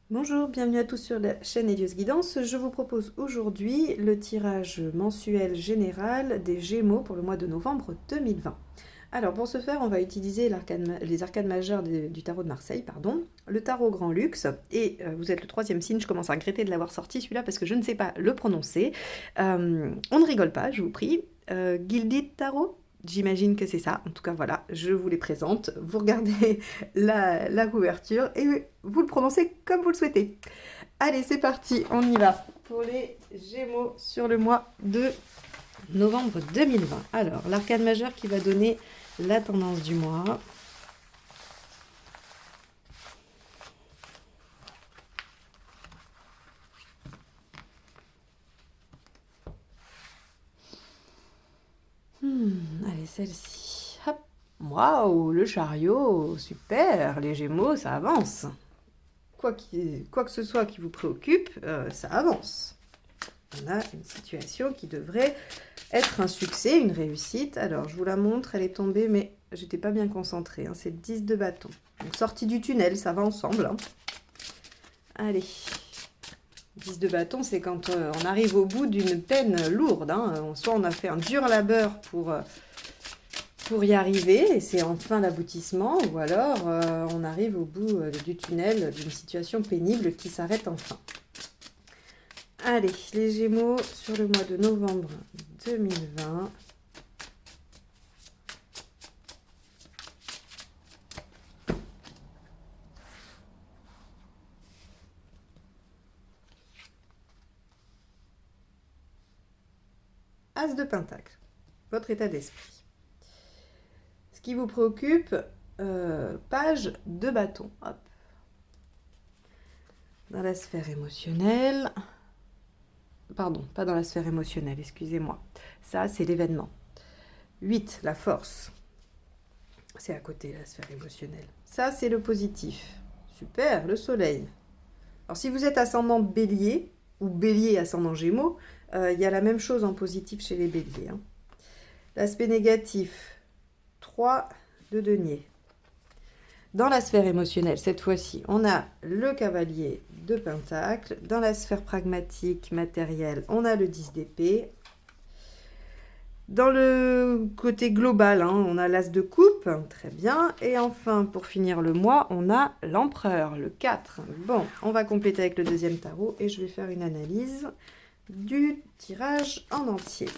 Bonjour, bienvenue à tous sur la chaîne Elios Guidance. Je vous propose aujourd'hui le tirage mensuel général des Gémeaux pour le mois de novembre 2020. Alors pour ce faire, on va utiliser les arcades majeures du tarot de Marseille, le tarot Grand Luxe, et vous êtes le troisième signe, je commence à regretter de l'avoir sorti celui-là parce que je ne sais pas le prononcer. On ne rigole pas, je vous prie. Gilded Tarot. J'imagine que c'est ça. En tout cas, voilà, je vous les présente. Vous regardez la couverture et vous le prononcez comme vous le souhaitez. Allez, c'est parti, on y va pour les Gémeaux sur le mois de novembre 2020. Alors, l'arcade majeure qui va donner la tendance du mois. Allez, celle-ci. Hop. Waouh, le chariot, super, les Gémeaux, ça avance. Quoi que ce soit qui vous préoccupe, ça avance. On a une situation qui devrait être un succès, une réussite. Alors, je vous la montre, elle est tombée, mais j'étais pas bien concentrée. Hein. C'est le 10 de bâton. Donc, sortie du tunnel, ça va ensemble. Hein. Allez. 10 de bâton, c'est quand on arrive au bout d'une peine lourde. Hein. Soit on a fait un dur labeur pour y arriver, et c'est enfin l'aboutissement, ou alors on arrive au bout du tunnel d'une situation pénible qui s'arrête enfin. Allez, les Gémeaux sur le mois de novembre 2020. As de Pentacle, votre état d'esprit. Ce qui vous préoccupe, page de bâton. Hop. Dans la sphère émotionnelle. Pardon, pas dans la sphère émotionnelle, excusez-moi. Ça, c'est l'événement. 8, la force. C'est à côté, la sphère émotionnelle. Ça, c'est le positif. Super, le soleil. Alors, si vous êtes ascendant bélier, ou bélier ascendant gémeaux, il y a la même chose en positif chez les béliers. Hein. L'aspect négatif, 3 de denier. Dans la sphère émotionnelle, cette fois-ci, on a le cavalier de pentacle. Dans la sphère pragmatique, matérielle, on a le 10 d'épée. Dans le côté global, hein, on a l'as de coupe, très bien. Et enfin, pour finir le mois, on a l'empereur, le 4. Bon, on va compléter avec le deuxième tarot et je vais faire une analyse du tirage en entier.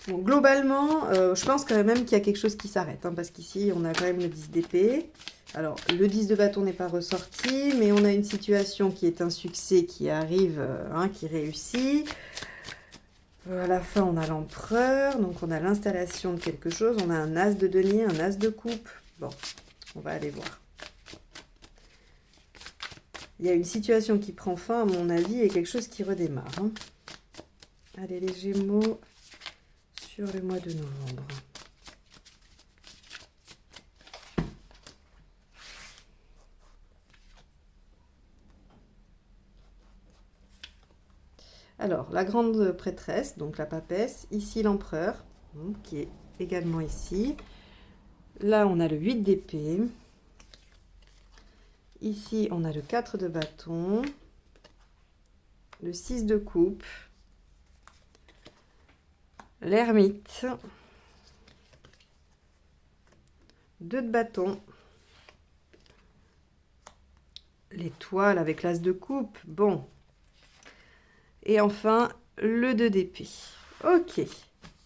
Bon, globalement, je pense quand même qu'il y a quelque chose qui s'arrête, hein, parce qu'ici, on a quand même le 10 d'épée. Alors, le 10 de bâton n'est pas ressorti, mais on a une situation qui est un succès, qui arrive, qui réussit. À la fin, on a l'empereur, donc on a l'installation de quelque chose. On a un as de denier, un as de coupe. Bon, on va aller voir. Il y a une situation qui prend fin, à mon avis, et quelque chose qui redémarre. Hein. Allez, les Gémeaux sur le mois de novembre. Alors, la grande prêtresse, donc la papesse, ici l'empereur, qui est également ici. Là, on a le 8 d'épée. Ici, on a le 4 de bâton, le 6 de coupe, l'ermite, 2 de bâton, l'étoile avec l'as de coupe, bon. Et enfin, le 2 d'épée. Ok.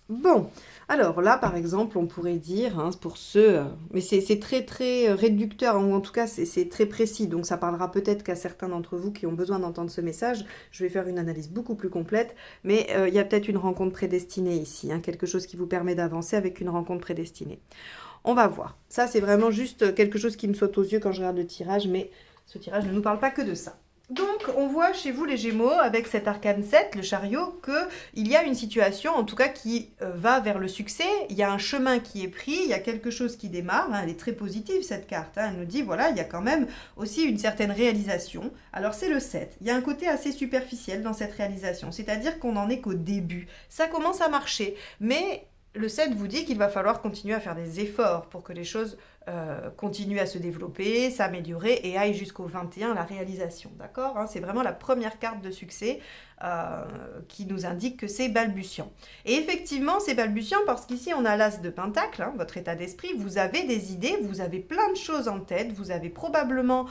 Bon, alors là, par exemple, on pourrait dire, hein, pour ceux... mais c'est très, très réducteur, ou en tout cas, c'est très précis. Donc, ça parlera peut-être qu'à certains d'entre vous qui ont besoin d'entendre ce message. Je vais faire une analyse beaucoup plus complète. Mais il y a peut-être une rencontre prédestinée ici. Hein, quelque chose qui vous permet d'avancer avec une rencontre prédestinée. On va voir. Ça, c'est vraiment juste quelque chose qui me saute aux yeux quand je regarde le tirage. Mais ce tirage ne nous parle pas que de ça. Donc, on voit chez vous les Gémeaux, avec cet arcane 7, le chariot, qu'il y a une situation, en tout cas, qui va vers le succès. Il y a un chemin qui est pris, il y a quelque chose qui démarre. Hein, elle est très positive, cette carte. Hein, elle nous dit, voilà, il y a quand même aussi une certaine réalisation. Alors, c'est le 7. Il y a un côté assez superficiel dans cette réalisation, c'est-à-dire qu'on n'en est qu'au début. Ça commence à marcher, mais... Le 7 vous dit qu'il va falloir continuer à faire des efforts pour que les choses continue à se développer, s'améliorer et aille jusqu'au 21, la réalisation, d'accord, hein, c'est vraiment la première carte de succès qui nous indique que c'est balbutiant. Et effectivement, c'est balbutiant parce qu'ici, on a l'as de pentacle, hein, votre état d'esprit, vous avez des idées, vous avez plein de choses en tête, vous avez probablement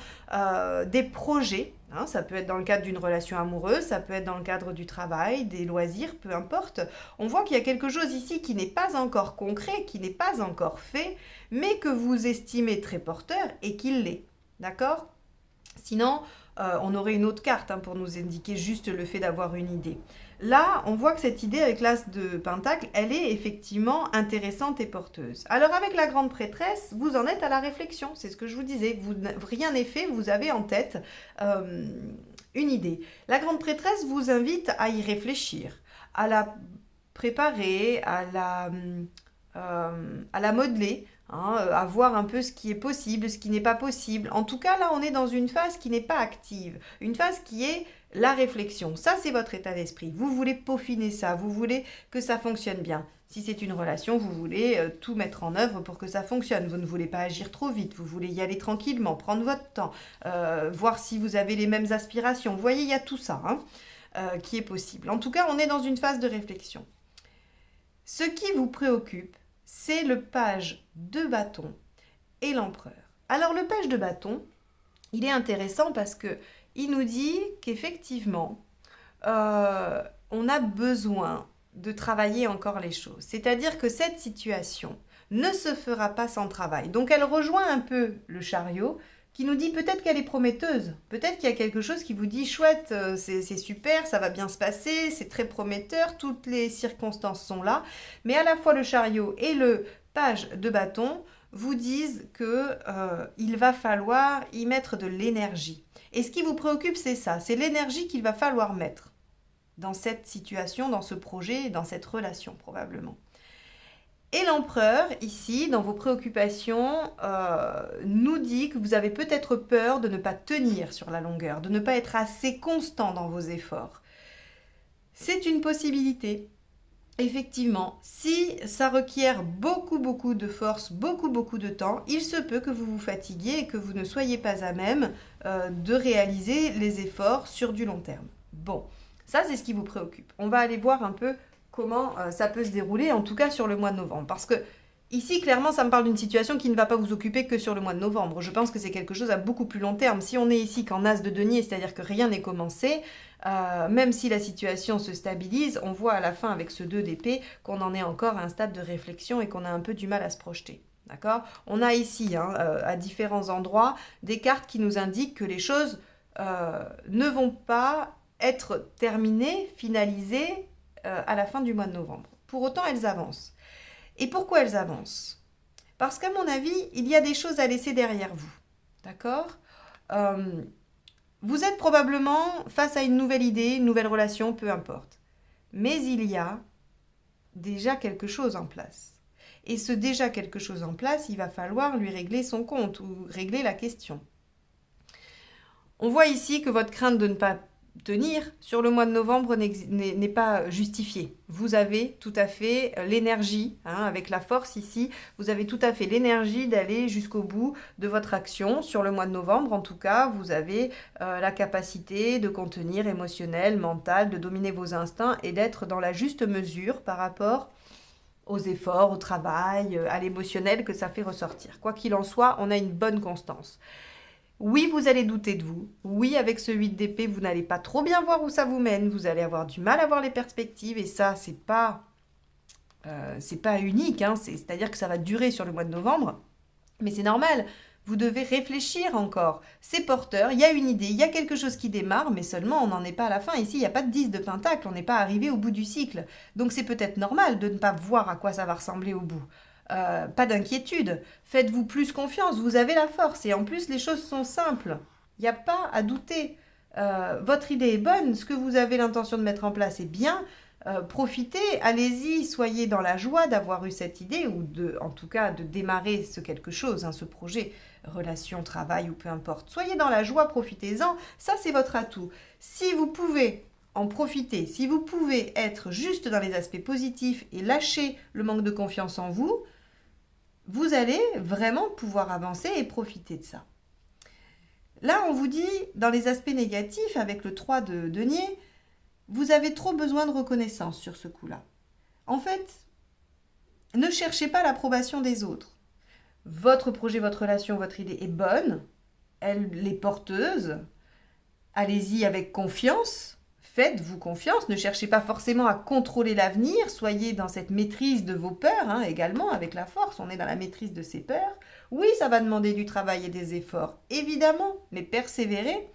des projets, hein, ça peut être dans le cadre d'une relation amoureuse, ça peut être dans le cadre du travail, des loisirs, peu importe. On voit qu'il y a quelque chose ici qui n'est pas encore concret, qui n'est pas encore fait, mais que vous estimez très porteur et qu'il l'est, d'accord? Sinon, on aurait une autre carte hein, pour nous indiquer juste le fait d'avoir une idée. Là, on voit que cette idée avec l'as de pentacle, elle est effectivement intéressante et porteuse. Alors avec la grande prêtresse, vous en êtes à la réflexion, c'est ce que je vous disais, rien n'est fait, vous avez en tête une idée. La grande prêtresse vous invite à y réfléchir, à la préparer, à la modeler, hein, à voir un peu ce qui est possible, ce qui n'est pas possible. En tout cas, là, on est dans une phase qui n'est pas active, une phase qui est la réflexion. Ça, c'est votre état d'esprit. Vous voulez peaufiner ça, vous voulez que ça fonctionne bien. Si c'est une relation, vous voulez tout mettre en œuvre pour que ça fonctionne. Vous ne voulez pas agir trop vite, vous voulez y aller tranquillement, prendre votre temps, voir si vous avez les mêmes aspirations. Vous voyez, il y a tout ça hein, qui est possible. En tout cas, on est dans une phase de réflexion. Ce qui vous préoccupe, c'est le page de bâton et l'empereur. Alors le page de bâton, il est intéressant parce que il nous dit qu'effectivement, on a besoin de travailler encore les choses. C'est-à-dire que cette situation ne se fera pas sans travail. Donc elle rejoint un peu le chariot qui nous dit peut-être qu'elle est prometteuse, peut-être qu'il y a quelque chose qui vous dit chouette, c'est super, ça va bien se passer, c'est très prometteur, toutes les circonstances sont là, mais à la fois le chariot et le page de bâton vous disent que il va falloir y mettre de l'énergie. Et ce qui vous préoccupe, c'est ça, c'est l'énergie qu'il va falloir mettre dans cette situation, dans ce projet, dans cette relation probablement. Et l'empereur, ici, dans vos préoccupations, nous dit que vous avez peut-être peur de ne pas tenir sur la longueur, de ne pas être assez constant dans vos efforts. C'est une possibilité. Effectivement, si ça requiert beaucoup de force, beaucoup de temps, il se peut que vous vous fatiguiez et que vous ne soyez pas à même de réaliser les efforts sur du long terme. Bon, ça c'est ce qui vous préoccupe. On va aller voir un peu comment ça peut se dérouler, en tout cas sur le mois de novembre. Parce que ici, clairement, ça me parle d'une situation qui ne va pas vous occuper que sur le mois de novembre. Je pense que c'est quelque chose à beaucoup plus long terme. Si on est ici qu'en as de denier, c'est-à-dire que rien n'est commencé, même si la situation se stabilise, on voit à la fin avec ce 2 d'épée qu'on en est encore à un stade de réflexion et qu'on a un peu du mal à se projeter. D'accord ? On a ici, à différents endroits, des cartes qui nous indiquent que les choses ne vont pas être terminées, finalisées à la fin du mois de novembre. Pour autant, elles avancent. Et pourquoi elles avancent ? Parce qu'à mon avis, il y a des choses à laisser derrière vous. D'accord ? Vous êtes probablement face à une nouvelle idée, une nouvelle relation, peu importe. Mais il y a déjà quelque chose en place. Et ce déjà quelque chose en place, il va falloir lui régler son compte ou régler la question. On voit ici que votre crainte de ne pas tenir sur le mois de novembre n'est pas justifiée. Vous avez tout à fait l'énergie, avec la force ici, vous avez tout à fait l'énergie d'aller jusqu'au bout de votre action. Sur le mois de novembre, en tout cas, vous avez la capacité de contenir émotionnel, mental, de dominer vos instincts et d'être dans la juste mesure par rapport aux efforts, au travail, à l'émotionnel que ça fait ressortir. Quoi qu'il en soit, on a une bonne constance. Oui, vous allez douter de vous. Oui, avec ce 8 d'épée, vous n'allez pas trop bien voir où ça vous mène. Vous allez avoir du mal à voir les perspectives. Et ça, c'est pas unique. C'est-à-dire que ça va durer sur le mois de novembre. Mais c'est normal. Vous devez réfléchir encore. C'est porteur, il y a une idée, il y a quelque chose qui démarre, mais seulement on n'en est pas à la fin. Ici, il n'y a pas de 10 de pentacle, on n'est pas arrivé au bout du cycle. Donc c'est peut-être normal de ne pas voir à quoi ça va ressembler au bout. Pas d'inquiétude, faites-vous plus confiance, vous avez la force et en plus les choses sont simples, il n'y a pas à douter, votre idée est bonne, ce que vous avez l'intention de mettre en place est bien, profitez, allez-y, soyez dans la joie d'avoir eu cette idée ou en tout cas de démarrer ce quelque chose, ce projet, relation, travail ou peu importe, soyez dans la joie, profitez-en, ça c'est votre atout. Si vous pouvez en profiter, si vous pouvez être juste dans les aspects positifs et lâcher le manque de confiance en vous, vous allez vraiment pouvoir avancer et profiter de ça. Là, on vous dit, dans les aspects négatifs, avec le 3 de denier, vous avez trop besoin de reconnaissance sur ce coup-là. En fait, ne cherchez pas l'approbation des autres. Votre projet, votre relation, votre idée est bonne, elle est porteuse. Allez-y avec confiance, faites-vous confiance, ne cherchez pas forcément à contrôler l'avenir, soyez dans cette maîtrise de vos peurs également, avec la force, on est dans la maîtrise de ses peurs. Oui, ça va demander du travail et des efforts, évidemment, mais persévérez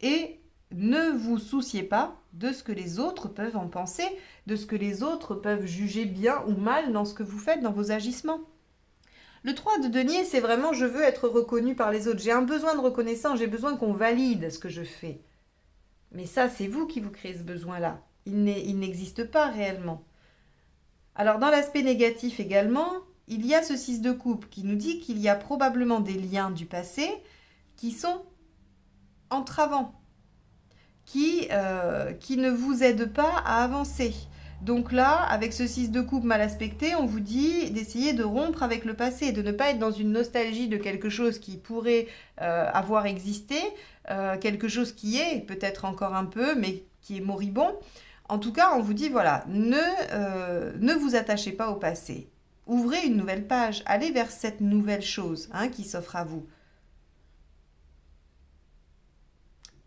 et ne vous souciez pas de ce que les autres peuvent en penser, de ce que les autres peuvent juger bien ou mal dans ce que vous faites, dans vos agissements. Le 3 de denier, c'est vraiment je veux être reconnu par les autres. J'ai un besoin de reconnaissance, j'ai besoin qu'on valide ce que je fais. Mais ça, c'est vous qui vous créez ce besoin-là. Il n'existe pas réellement. Alors, dans l'aspect négatif également, il y a ce 6 de coupe qui nous dit qu'il y a probablement des liens du passé qui sont entravants, qui ne vous aident pas à avancer. Donc là, avec ce 6 de coupe mal aspecté, on vous dit d'essayer de rompre avec le passé, de ne pas être dans une nostalgie de quelque chose qui pourrait avoir existé, quelque chose qui est peut-être encore un peu, mais qui est moribond. En tout cas, on vous dit, voilà, ne vous attachez pas au passé. Ouvrez une nouvelle page, allez vers cette nouvelle chose qui s'offre à vous.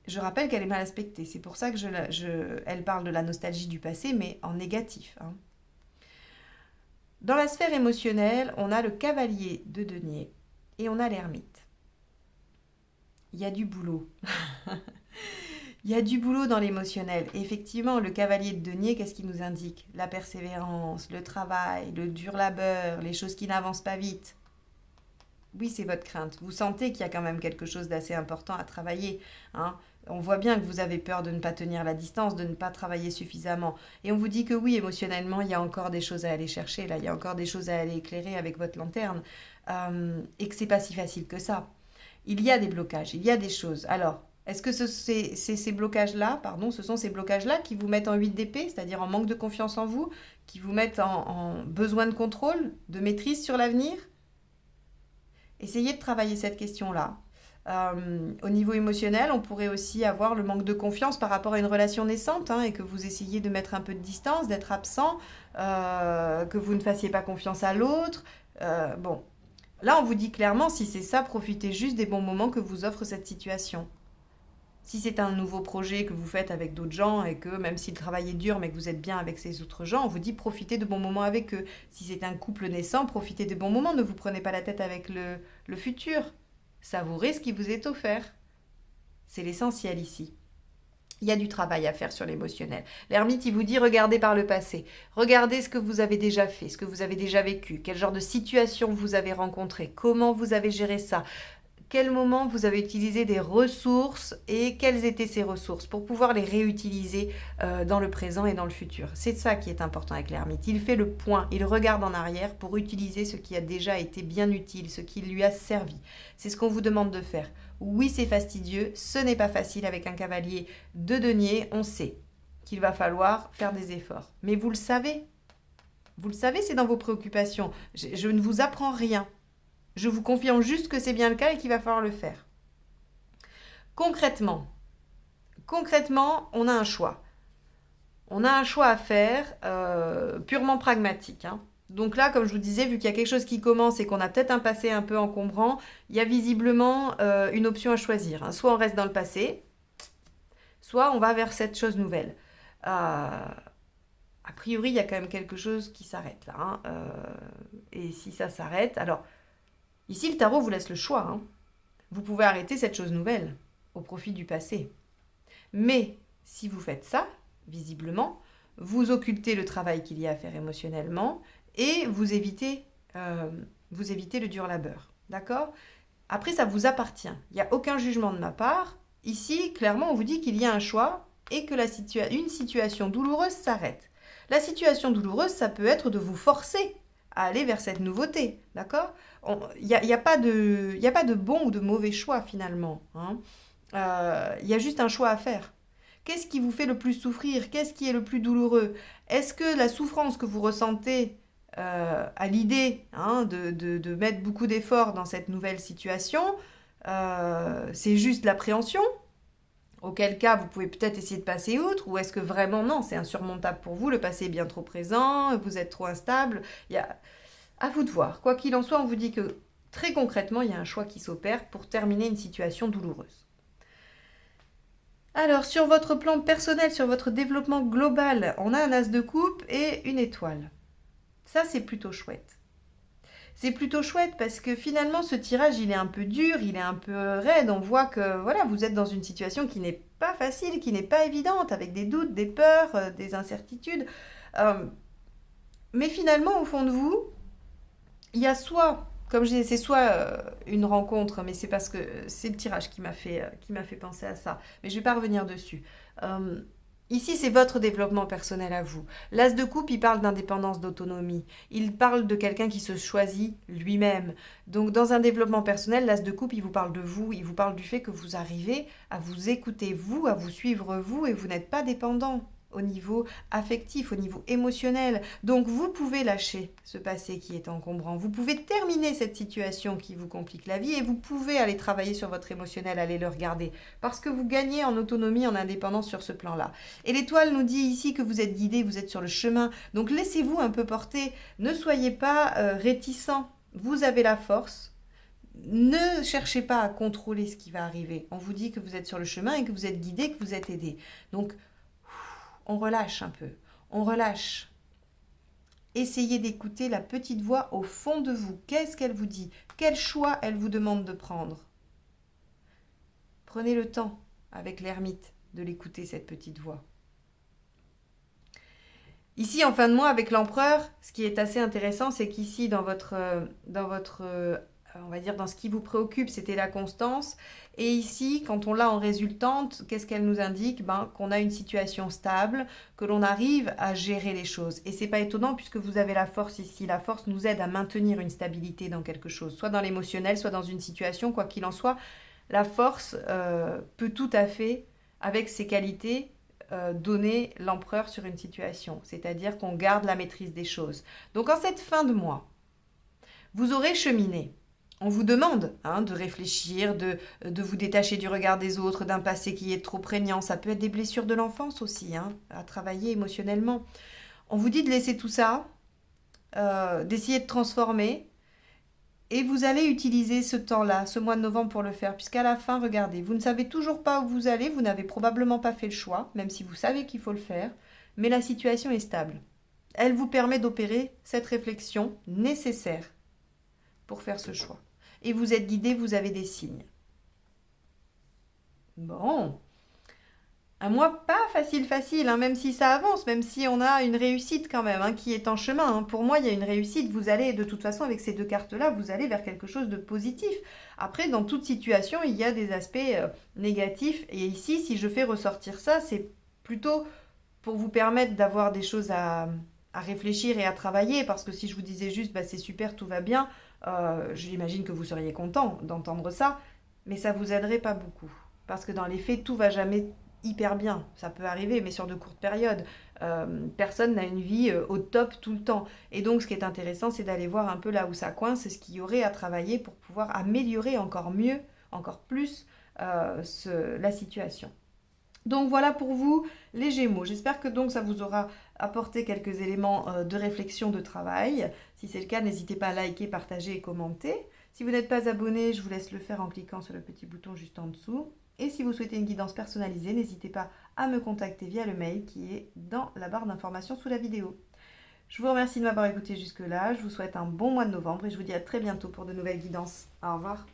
Je rappelle qu'elle est mal aspectée, c'est pour ça que elle parle de la nostalgie du passé, mais en négatif. Dans la sphère émotionnelle, on a le cavalier de denier et on a l'ermite. Il y a du boulot. Il y a du boulot dans l'émotionnel. Effectivement, le cavalier de denier, qu'est-ce qu'il nous indique? La persévérance, le travail, le dur labeur, les choses qui n'avancent pas vite. Oui, c'est votre crainte. Vous sentez qu'il y a quand même quelque chose d'assez important à travailler. On voit bien que vous avez peur de ne pas tenir la distance, de ne pas travailler suffisamment. Et on vous dit que oui, émotionnellement, il y a encore des choses à aller chercher. Là, il y a encore des choses à aller éclairer avec votre lanterne. Et que c'est pas si facile que ça. Il y a des blocages, il y a des choses. Alors, est-ce que c'est ces blocages-là, ce sont ces blocages-là qui vous mettent en 8 d'épée, c'est-à-dire en manque de confiance en vous, qui vous mettent en besoin de contrôle, de maîtrise sur l'avenir? Essayez de travailler cette question-là. Au niveau émotionnel, on pourrait aussi avoir le manque de confiance par rapport à une relation naissante et que vous essayez de mettre un peu de distance, d'être absent, que vous ne fassiez pas confiance à l'autre. Bon, là, on vous dit clairement, si c'est ça, profitez juste des bons moments que vous offre cette situation. Si c'est un nouveau projet que vous faites avec d'autres gens et que même si le travail est dur mais que vous êtes bien avec ces autres gens, on vous dit profitez de bons moments avec eux. Si c'est un couple naissant, profitez des bons moments, ne vous prenez pas la tête avec le futur. Savourez ce qui vous est offert. C'est l'essentiel ici. Il y a du travail à faire sur l'émotionnel. L'ermite, il vous dit regardez par le passé. Regardez ce que vous avez déjà fait, ce que vous avez déjà vécu, quel genre de situation vous avez rencontré, comment vous avez géré ça. Quel moment vous avez utilisé des ressources et quelles étaient ces ressources pour pouvoir les réutiliser dans le présent et dans le futur. C'est ça qui est important avec l'ermite. Il fait le point, il regarde en arrière pour utiliser ce qui a déjà été bien utile, ce qui lui a servi. C'est ce qu'on vous demande de faire. Oui, c'est fastidieux, ce n'est pas facile avec un cavalier de denier, on sait qu'il va falloir faire des efforts. Mais vous le savez, c'est dans vos préoccupations. Je ne vous apprends rien. Je vous confirme juste que c'est bien le cas et qu'il va falloir le faire. Concrètement, on a un choix. On a un choix à faire purement pragmatique. Donc là, comme je vous disais, vu qu'il y a quelque chose qui commence et qu'on a peut-être un passé un peu encombrant, il y a visiblement une option à choisir. Soit on reste dans le passé, soit on va vers cette chose nouvelle. A priori, il y a quand même quelque chose qui s'arrête là. Et si ça s'arrête, alors... Ici, le tarot vous laisse le choix. Vous pouvez arrêter cette chose nouvelle au profit du passé. Mais si vous faites ça, visiblement, vous occultez le travail qu'il y a à faire émotionnellement et vous évitez le dur labeur. D'accord? Après, ça vous appartient. Il n'y a aucun jugement de ma part. Ici, clairement, on vous dit qu'il y a un choix et que une situation douloureuse s'arrête. La situation douloureuse, ça peut être de vous forcer à aller vers cette nouveauté, d'accord? Il n'y a pas de bon ou de mauvais choix finalement. Il y a juste un choix à faire. Qu'est-ce qui vous fait le plus souffrir? Qu'est-ce qui est le plus douloureux? Est-ce que la souffrance que vous ressentez à l'idée hein, de mettre beaucoup d'efforts dans cette nouvelle situation, c'est juste l'appréhension, auquel cas vous pouvez peut-être essayer de passer outre, ou est-ce que vraiment non, c'est insurmontable pour vous, le passé est bien trop présent, vous êtes trop instable, à vous de voir. Quoi qu'il en soit, on vous dit que très concrètement, il y a un choix qui s'opère pour terminer une situation douloureuse. Alors, sur votre plan personnel, sur votre développement global, on a un as de coupe et une étoile. Ça, c'est plutôt chouette. C'est plutôt chouette parce que finalement, ce tirage, il est un peu dur, il est un peu raide. On voit que voilà, vous êtes dans une situation qui n'est pas facile, qui n'est pas évidente, avec des doutes, des peurs, des incertitudes. Mais finalement, au fond de vous, il y a soit, comme je disais, c'est soit une rencontre, mais c'est parce que c'est le tirage qui m'a fait penser à ça. Mais je ne vais pas revenir dessus. Euh, Ici, c'est votre développement personnel à vous. L'as de coupe, il parle d'indépendance, d'autonomie. Il parle de quelqu'un qui se choisit lui-même. Donc, dans un développement personnel, l'as de coupe, il vous parle de vous. Il vous parle du fait que vous arrivez à vous écouter vous, à vous suivre vous, et vous n'êtes pas dépendant au niveau affectif, au niveau émotionnel. Donc vous pouvez lâcher ce passé qui est encombrant. Vous pouvez terminer cette situation qui vous complique la vie et vous pouvez aller travailler sur votre émotionnel, aller le regarder. Parce que vous gagnez en autonomie, en indépendance sur ce plan-là. Et l'étoile nous dit ici que vous êtes guidé, vous êtes sur le chemin. Donc laissez-vous un peu porter. Ne soyez pas réticents. Vous avez la force. Ne cherchez pas à contrôler ce qui va arriver. On vous dit que vous êtes sur le chemin et que vous êtes guidé, que vous êtes aidé. Donc on relâche un peu, on relâche. Essayez d'écouter la petite voix au fond de vous. Qu'est-ce qu'elle vous dit? Quel choix elle vous demande de prendre? Prenez le temps, avec l'ermite, de l'écouter, cette petite voix. Ici, en fin de mois, avec l'empereur, ce qui est assez intéressant, c'est qu'ici, dans votre on va dire, dans ce qui vous préoccupe, c'était la constance. Et ici, quand on l'a en résultante, qu'est-ce qu'elle nous indique? Qu'on a une situation stable, que l'on arrive à gérer les choses. Et c'est pas étonnant puisque vous avez la force ici. La force nous aide à maintenir une stabilité dans quelque chose, soit dans l'émotionnel, soit dans une situation, quoi qu'il en soit. La force peut tout à fait, avec ses qualités, donner l'empereur sur une situation. C'est-à-dire qu'on garde la maîtrise des choses. Donc en cette fin de mois, vous aurez cheminé. On vous demande de réfléchir, de vous détacher du regard des autres, d'un passé qui est trop prégnant. Ça peut être des blessures de l'enfance aussi, à travailler émotionnellement. On vous dit de laisser tout ça, d'essayer de transformer. Et vous allez utiliser ce temps-là, ce mois de novembre pour le faire. Puisqu'à la fin, regardez, vous ne savez toujours pas où vous allez, vous n'avez probablement pas fait le choix, même si vous savez qu'il faut le faire. Mais la situation est stable. Elle vous permet d'opérer cette réflexion nécessaire pour faire ce choix. Et vous êtes guidé, vous avez des signes. Bon, un mois pas facile, même si ça avance, même si on a une réussite quand même, qui est en chemin. Pour moi, il y a une réussite. Vous allez, de toute façon, avec ces deux cartes-là, vous allez vers quelque chose de positif. Après, dans toute situation, il y a des aspects négatifs. Et ici, si je fais ressortir ça, c'est plutôt pour vous permettre d'avoir des choses à réfléchir et à travailler. Parce que si je vous disais juste, c'est super, tout va bien, j'imagine que vous seriez content d'entendre ça, mais ça vous aiderait pas beaucoup. Parce que dans les faits, tout va jamais hyper bien. Ça peut arriver, mais sur de courtes périodes. Personne n'a une vie au top tout le temps. Et donc, ce qui est intéressant, c'est d'aller voir un peu là où ça coince, et ce qu'il y aurait à travailler pour pouvoir améliorer encore mieux, encore plus, la situation. Donc voilà pour vous les Gémeaux. J'espère que donc ça vous aura apporté quelques éléments de réflexion, de travail. Si c'est le cas, n'hésitez pas à liker, partager et commenter. Si vous n'êtes pas abonné, je vous laisse le faire en cliquant sur le petit bouton juste en dessous. Et si vous souhaitez une guidance personnalisée, n'hésitez pas à me contacter via le mail qui est dans la barre d'information sous la vidéo. Je vous remercie de m'avoir écouté jusque-là. Je vous souhaite un bon mois de novembre et je vous dis à très bientôt pour de nouvelles guidances. Au revoir.